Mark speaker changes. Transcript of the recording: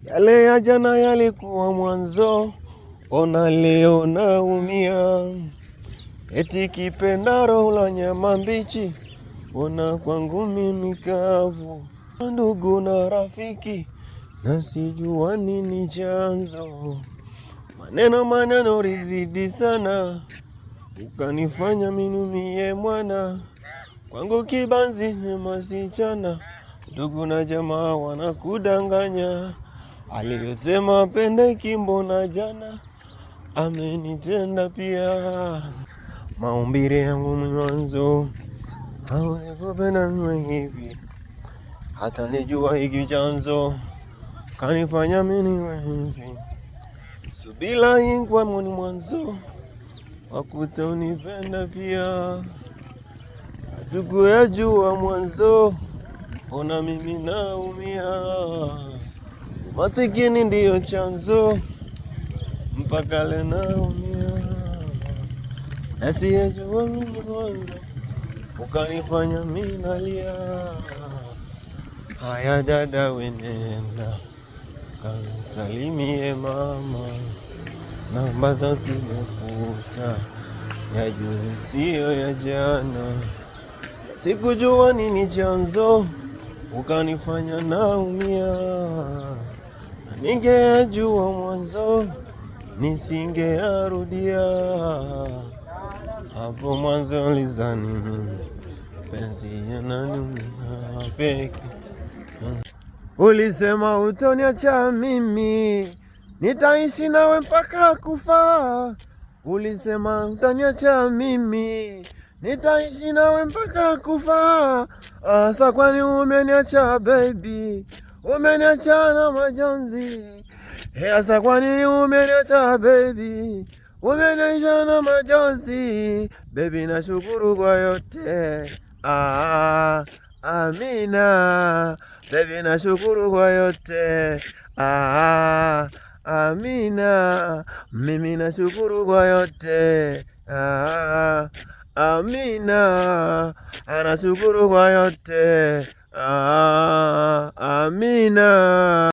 Speaker 1: Yale ya jana yalikuwa mwanzo, ona leo naumia. Eti kipendaro la nyama mbichi, ona kwangu mimi kavu. Ndugu na rafiki, na sijua nini chanzo. Maneno rizidi sana, ukanifanya minumie mwana. Kwangu kibanzi sema sichana, ndugu na jamaa wanakudanganya. Aliyosema pende kimbo na jana, amenitenda pia. Maumbile yangu mwanzo, hawekupenda mwe hivi. Hata nijua hiki chanzo, kanifanya miniwe hivi. Subila ingwa mwanzo, wakuta unipenda pia. Hatukuyajua mwanzo, ona mimi naumia. Masikini ndiyo chanzo, mpaka leo naumia. Asiyejua mimi mwanzo, ukanifanya mimi nalia. Haya dada wenenda, kanisalimie mama. Namba za simefuta, ya juzi sio ya jana. Sikujua nini chanzo, ukanifanya naumia. Ningejua mwanzo, nisingearudia. Hapo mwanzo ulizani mimi, penzi yananiumia peke. Ulisema utoniacha mimi, nitaishi nawe mpaka kufa. Ulisema utaniacha mimi, nitaishi nawe mpaka kufa. Asa kwani umeniacha baby, umeniacha na majonzi. Asa kwani umeniacha baby, umeniacha na majonzi. Baby nashukuru kwa yote, amina. Baby nashukuru kwa yote, amina. Mimi nashukuru kwa yote, amina. Anashukuru kwa yote, amina.